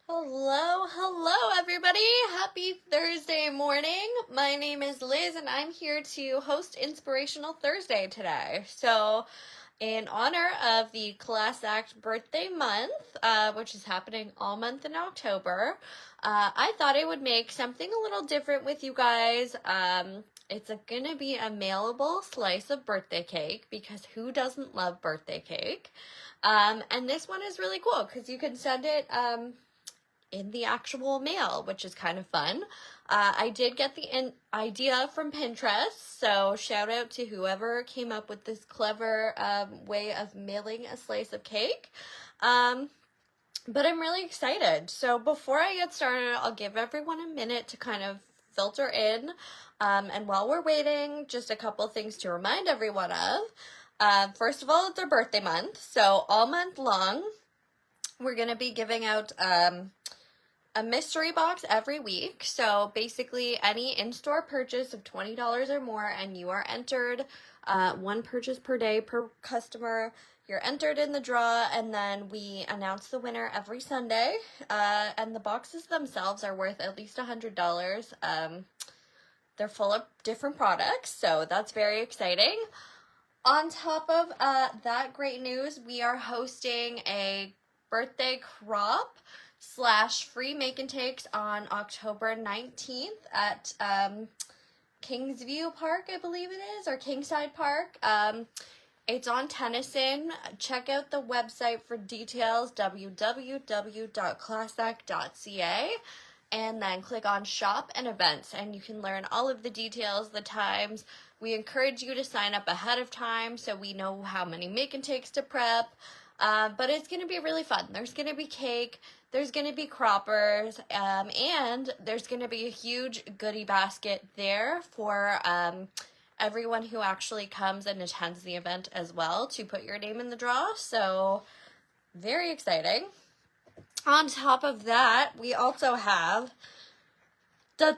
Hello everybody. Happy Thursday morning. My name is Liz and I'm here to host Inspirational Thursday today. So, in honor of the Class Act birthday month, which is happening all month in October, I thought I would make something a little different with you guys. It's gonna be a mailable slice of birthday cake because who doesn't love birthday cake? And this one is really cool because you can send it in the actual mail, which is kind of fun. I did get the idea from Pinterest, so shout out to whoever came up with this clever way of mailing a slice of cake. But I'm really excited. So before I get started, I'll give everyone a minute to kind of filter in. And while we're waiting, just a couple things to remind everyone of. First of all, it's our birthday month, so all month long, we're going to be giving out a mystery box every week. So basically any in-store purchase of $20 or more and you are entered, one purchase per day per customer, you're entered in the draw, and then we announce the winner every Sunday. And the boxes themselves are worth at least $100. They're full of different products, so that's very exciting. On top of that great news, we are hosting a birthday crop / free make and takes on October 19th at Kingsview Park, I believe it is, or Kingside Park. It's on Tennyson. Check out the website for details, www.classact.ca, and then click on shop and events, and you can learn all of the details, the times. We encourage you to sign up ahead of time so we know how many make and takes to prep. But it's going to be really fun. There's going to be cake, there's going to be croppers, and there's going to be a huge goodie basket there for everyone who actually comes and attends the event as well to put your name in the draw. So, very exciting. On top of that, we also have a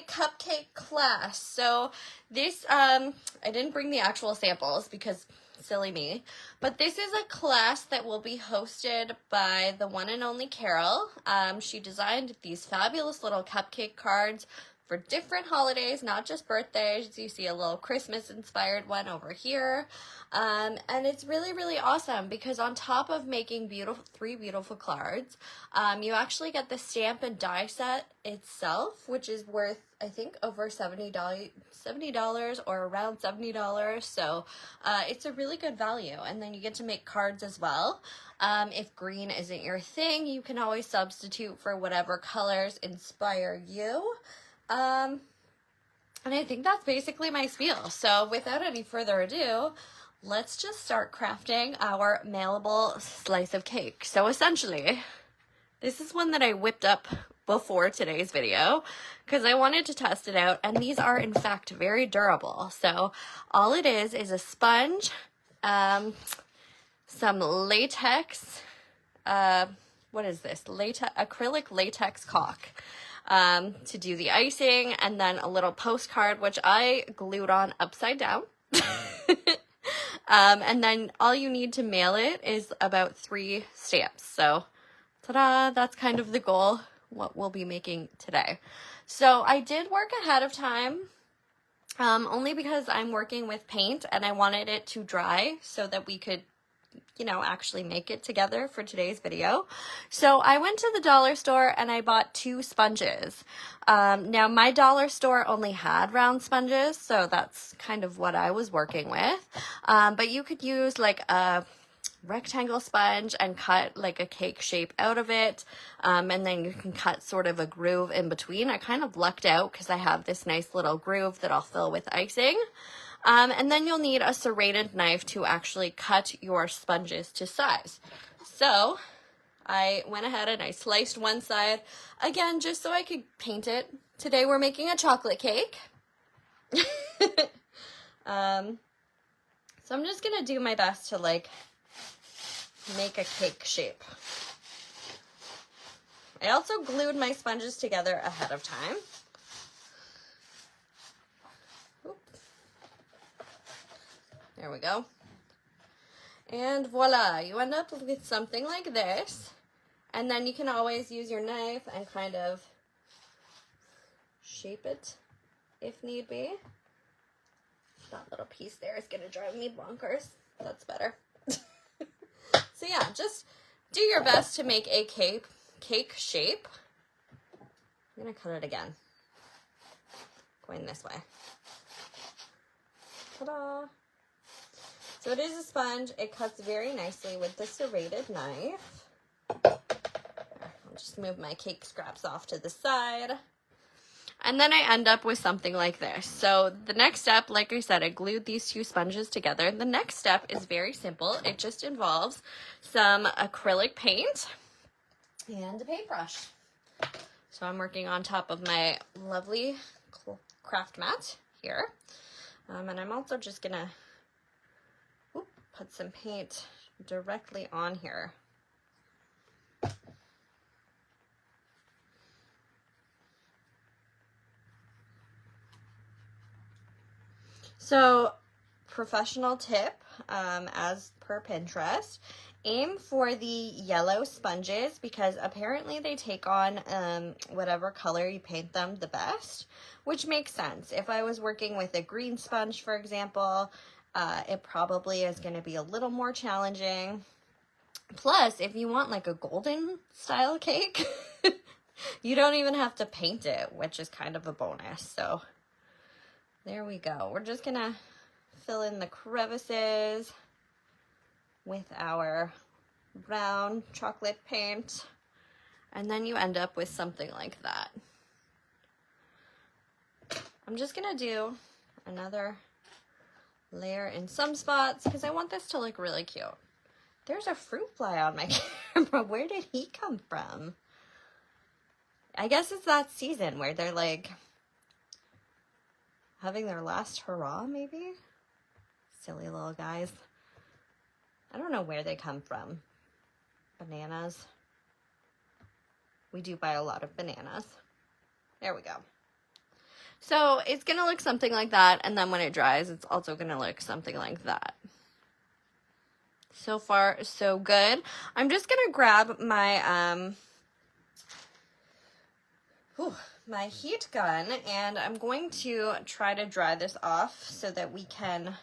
cupcake class. So this, I didn't bring the actual samples because silly me, but this is a class that will be hosted by the one and only Carol. She designed these fabulous little cupcake cards for different holidays, not just birthdays. You see a little Christmas inspired one over here. And it's really, really awesome because on top of making three beautiful cards, you actually get the stamp and die set itself, which is worth, I think, over $70 or around $70. So it's a really good value. And then you get to make cards as well. If green isn't your thing, you can always substitute for whatever colors inspire you. And I think that's basically my spiel. So without any further ado, let's just start crafting our mailable slice of cake. So essentially, this is one that I whipped up before today's video because I wanted to test it out, and these are in fact very durable. So all it is a sponge, some latex, what is this? Acrylic latex caulk. To do the icing, and then a little postcard, which I glued on upside down. And then all you need to mail it is about 3 stamps. So, ta-da, that's kind of the goal, what we'll be making today. So I did work ahead of time, only because I'm working with paint and I wanted it to dry so that we could actually make it together for today's video. So I went to the dollar store and I bought 2 sponges. Now my dollar store only had round sponges, so that's kind of what I was working with. But you could use like a rectangle sponge and cut like a cake shape out of it. And then you can cut sort of a groove in between. I kind of lucked out because I have this nice little groove that I'll fill with icing. And then you'll need a serrated knife to actually cut your sponges to size. So I went ahead and I sliced one side, again, just so I could paint it. Today we're making a chocolate cake. So I'm just going to do my best to like make a cake shape. I also glued my sponges together ahead of time. There we go. And voila, you end up with something like this. And then you can always use your knife and kind of shape it if need be. That little piece there is going to drive me bonkers. That's better. So yeah, just do your best to make a cake shape. I'm going to cut it again. Going this way. Ta-da! So it is a sponge. It cuts very nicely with the serrated knife. I'll just move my cake scraps off to the side. And then I end up with something like this. So the next step, like I said, I glued these two sponges together. The next step is very simple. It just involves some acrylic paint and a paintbrush. So I'm working on top of my lovely craft mat here. And I'm also just gonna put some paint directly on here. So, professional tip, as per Pinterest, aim for the yellow sponges because apparently they take on whatever color you paint them the best, which makes sense. If I was working with a green sponge, for example, it probably is going to be a little more challenging. Plus, if you want like a golden style cake, you don't even have to paint it, which is kind of a bonus. So there we go. We're just gonna fill in the crevices with our brown chocolate paint, and then you end up with something like that. I'm just gonna do another layer in some spots because I want this to look really cute. There's a fruit fly on my camera. Where did he come from? I guess it's that season where they're like having their last hurrah, maybe? Silly little guys. I don't know where they come from. Bananas. We do buy a lot of bananas. There we go. So it's going to look something like that, and then when it dries, it's also going to look something like that. So far, so good. I'm just going to grab my my heat gun, and I'm going to try to dry this off so that we can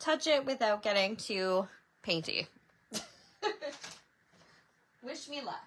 touch it without getting too painty. Wish me luck.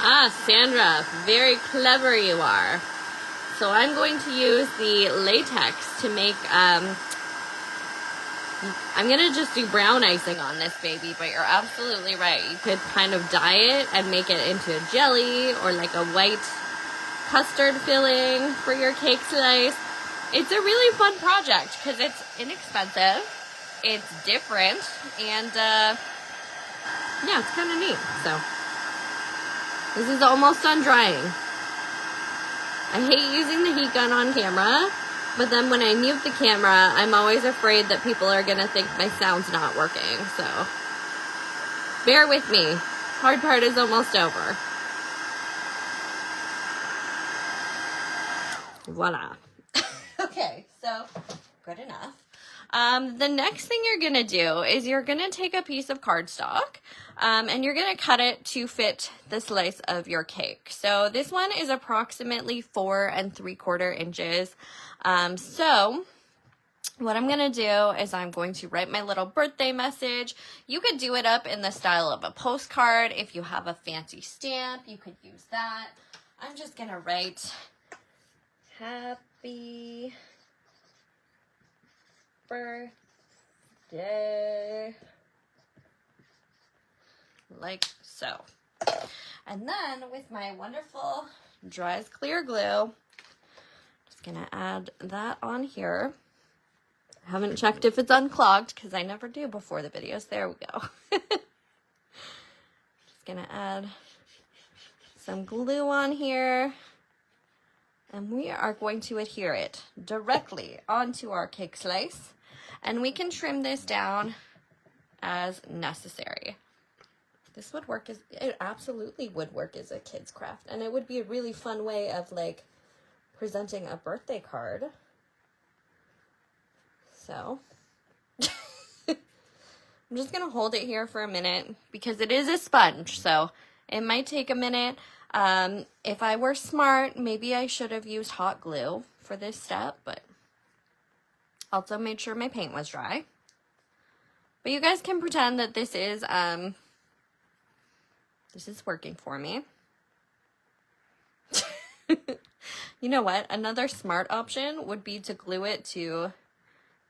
Ah, Sandra, very clever you are. So I'm going to use the latex to make, I'm going to just do brown icing on this baby, but you're absolutely right. You could kind of dye it and make it into a jelly or like a white custard filling for your cake slice. It's a really fun project because it's inexpensive, it's different, and yeah, it's kind of neat. So this is almost done drying. I hate using the heat gun on camera, but then when I mute the camera, I'm always afraid that people are going to think my sound's not working, so bear with me. Hard part is almost over. Voila. Okay, so good enough. The next thing you're going to do is you're going to take a piece of cardstock and you're going to cut it to fit the slice of your cake. So this one is approximately 4 3/4 inches. So what I'm going to do is I'm going to write my little birthday message. You could do it up in the style of a postcard. If you have a fancy stamp, you could use that. I'm just going to write happy birthday, like so. And then with my wonderful dry as clear glue, just gonna add that on here. I haven't checked if it's unclogged because I never do before the videos. There we go. Just gonna add some glue on here, and we are going to adhere it directly onto our cake slice, and we can trim this down as necessary. This would work it absolutely would work as a kid's craft, and it would be a really fun way of like presenting a birthday card. So I'm just gonna hold it here for a minute because it is a sponge, so it might take a minute. If I were smart, maybe I should have used hot glue for this step, but also made sure my paint was dry. But you guys can pretend that this is working for me. You know what? Another smart option would be to glue it to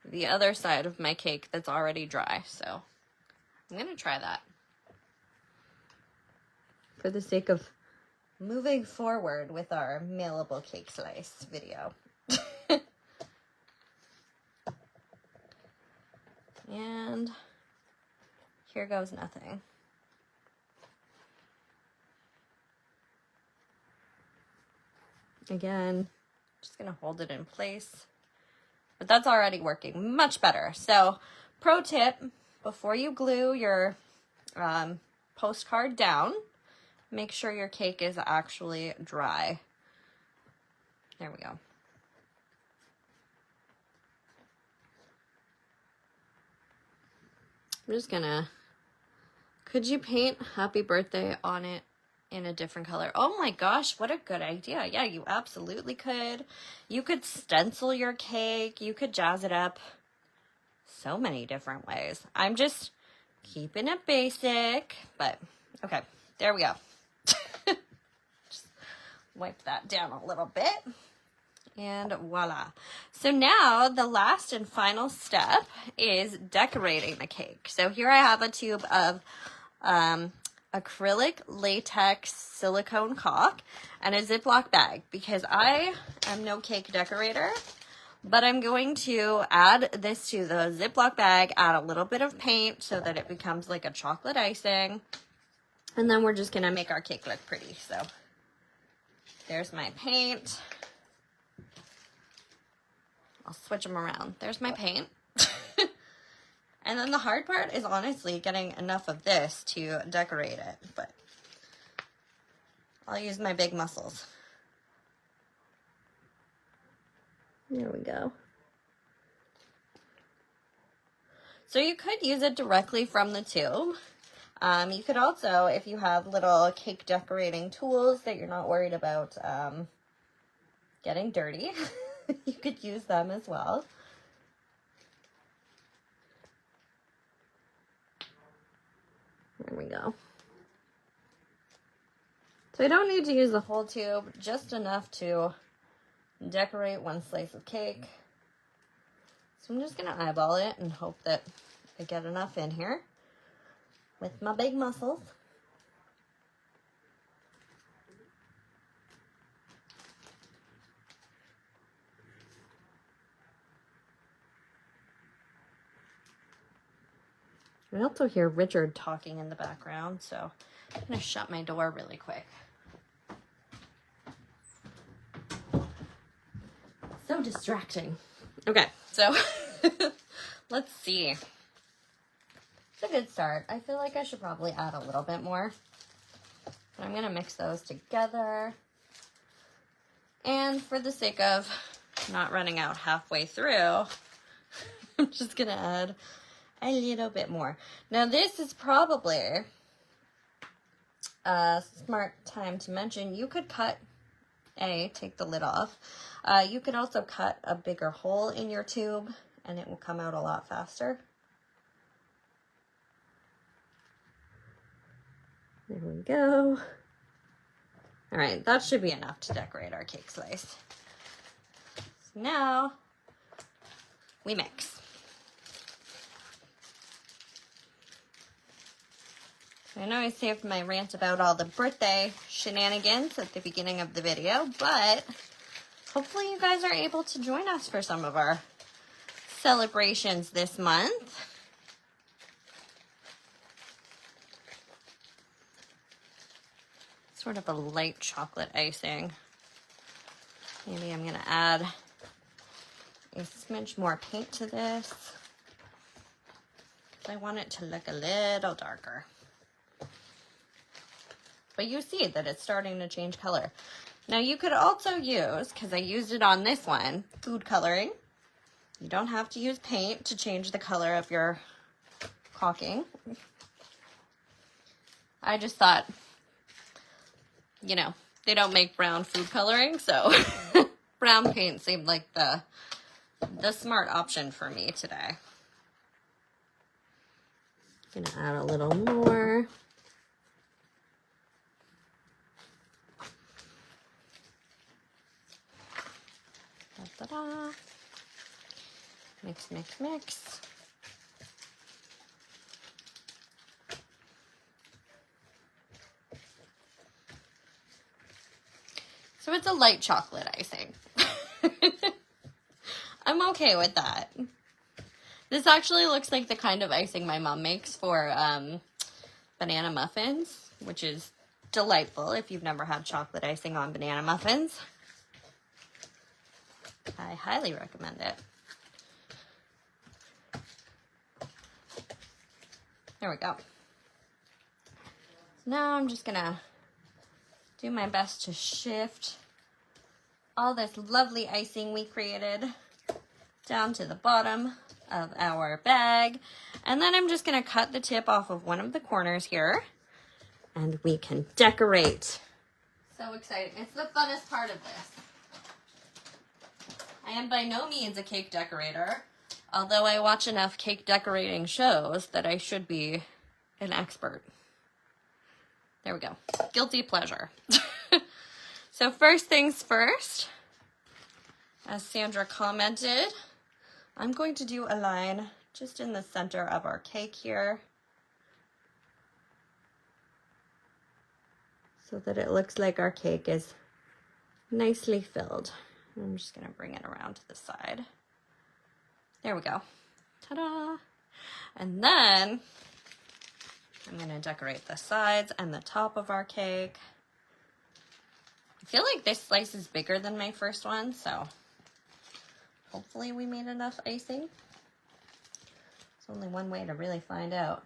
the other side of my cake that's already dry. So I'm going to try that for the sake of moving forward with our mailable cake slice video. And here goes nothing. Again, just gonna hold it in place, but that's already working much better. So pro tip, before you glue your postcard down, make sure your cake is actually dry. There we go. I'm just gonna, could you paint happy birthday on it in a different color? Oh my gosh, what a good idea. Yeah, you absolutely could. You could stencil your cake. You could jazz it up so many different ways. I'm just keeping it basic, but okay, there we go. Just wipe that down a little bit. And voila. So now the last and final step is decorating the cake. So here I have a tube of acrylic latex silicone caulk and a Ziploc bag because I am no cake decorator, but I'm going to add this to the Ziploc bag, add a little bit of paint so that it becomes like a chocolate icing, and then we're just going to make our cake look pretty. So there's my paint. I'll switch them around. There's my paint. And then the hard part is honestly getting enough of this to decorate it, but I'll use my big muscles. There we go. So you could use it directly from the tube. You could also, if you have little cake decorating tools that you're not worried about getting dirty, you could use them as well. There we go. So I don't need to use the whole tube, just enough to decorate one slice of cake. So I'm just going to eyeball it and hope that I get enough in here with my big muscles. I also hear Richard talking in the background, so I'm going to shut my door really quick. So distracting. Okay, so let's see. It's a good start. I feel like I should probably add a little bit more, but I'm going to mix those together. And for the sake of not running out halfway through, I'm just going to add a little bit more. Now this is probably a smart time to mention, you could take the lid off. You could also cut a bigger hole in your tube and it will come out a lot faster. There we go. All right, that should be enough to decorate our cake slice. So now we mix. I know I saved my rant about all the birthday shenanigans at the beginning of the video, but hopefully you guys are able to join us for some of our celebrations this month. sort of a light chocolate icing. Maybe I'm gonna add a smidge more paint to this because I want it to look a little darker. But you see that it's starting to change color. Now you could also use, because I used it on this one, food coloring. You don't have to use paint to change the color of your caulking. I just thought, you know, they don't make brown food coloring, so brown paint seemed like the smart option for me today. Gonna add a little more. Da-da-da. Mix, mix, mix. So it's a light chocolate icing. I'm okay with that. This actually looks like the kind of icing my mom makes for banana muffins, which is delightful if you've never had chocolate icing on banana muffins. I highly recommend it. There we go. Now I'm just gonna do my best to shift all this lovely icing we created down to the bottom of our bag. And then I'm just gonna cut the tip off of one of the corners here and we can decorate. So exciting. It's the funnest part of this. I am by no means a cake decorator, although I watch enough cake decorating shows that I should be an expert. There we go. Guilty pleasure. So first things first, as Sandra commented, I'm going to do a line just in the center of our cake here so that it looks like our cake is nicely filled. I'm just going to bring it around to the side. There we go. Ta-da! And then I'm going to decorate the sides and the top of our cake. I feel like this slice is bigger than my first one, so hopefully we made enough icing. There's only one way to really find out.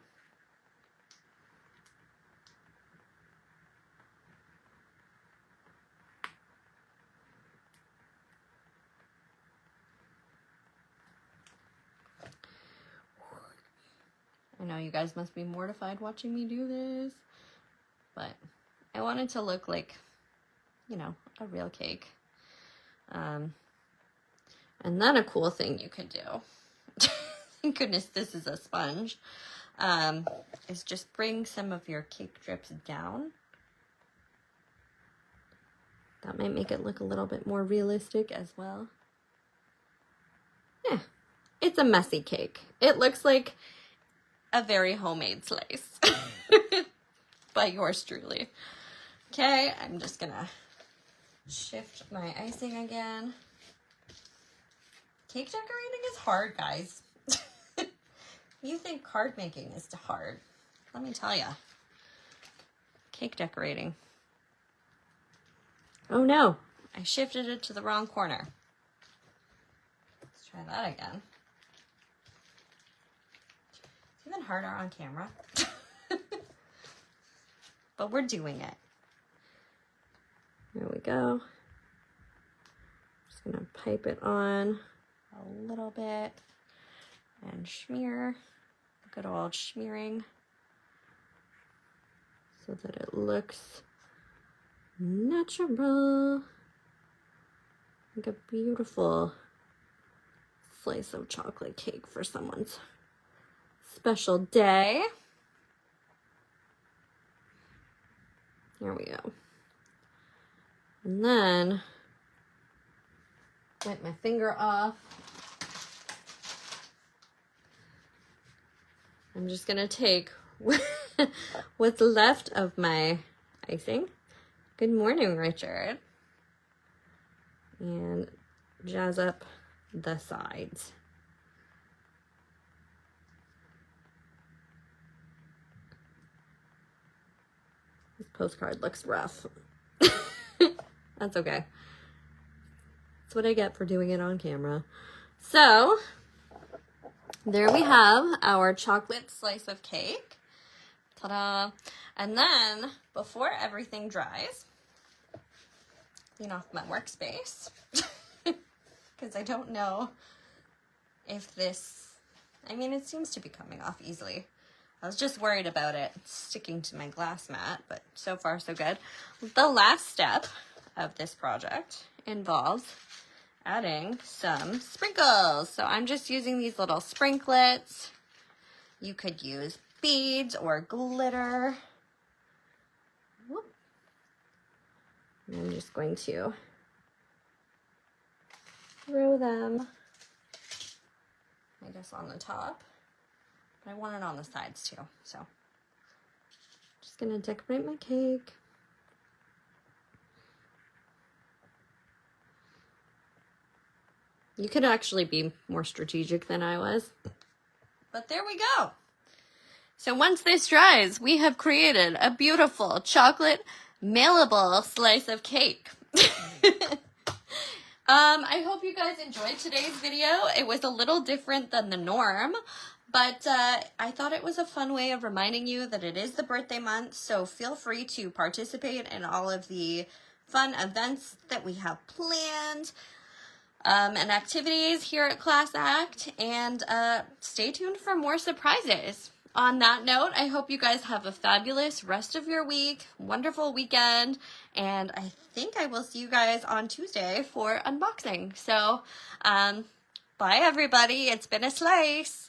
I know you guys must be mortified watching me do this, but I want it to look like, you know, a real cake. And then a cool thing you could do, thank goodness this is a sponge, is just bring some of your cake drips down. That might make it look a little bit more realistic as well. Yeah, it's a messy cake. It looks like a very homemade slice by yours truly. Okay, I'm just gonna shift my icing again. Cake decorating is hard, guys. You think card making is hard? Let me tell ya. Cake decorating. Oh no, I shifted it to the wrong corner. Let's try that again. It's even harder on camera. But we're doing it. There we go. Just gonna pipe it on a little bit and smear, good old smearing, so that it looks natural, like a beautiful slice of chocolate cake for someone's special day. There we go. And then wipe my finger off. I'm just gonna take what's left of my icing. Good morning, Richard. And jazz up the sides. This Postcard looks rough. That's okay. That's what I get for doing it on camera. So, there we have our chocolate slice of cake. Ta-da! And then, before everything dries, clean off my workspace. Because I don't know if this, I mean, it seems to be coming off easily. I was just worried about it sticking to my glass mat, but so far so good. The last step of this project involves adding some sprinkles. So I'm just using these little sprinklets. You could use beads or glitter. Whoop. And I'm just going to throw them, I guess, on the top. I want it on the sides too, so just gonna decorate my cake. You could actually be more strategic than I was, but there we go. So once this dries, we have created a beautiful chocolate mailable slice of cake. I hope you guys enjoyed today's video. It was a little different than the norm. But I thought it was a fun way of reminding you that it is the birthday month, so feel free to participate in all of the fun events that we have planned and activities here at Class Act, and stay tuned for more surprises. On that note, I hope you guys have a fabulous rest of your week, wonderful weekend, and I think I will see you guys on Tuesday for unboxing. So, bye everybody, it's been a slice.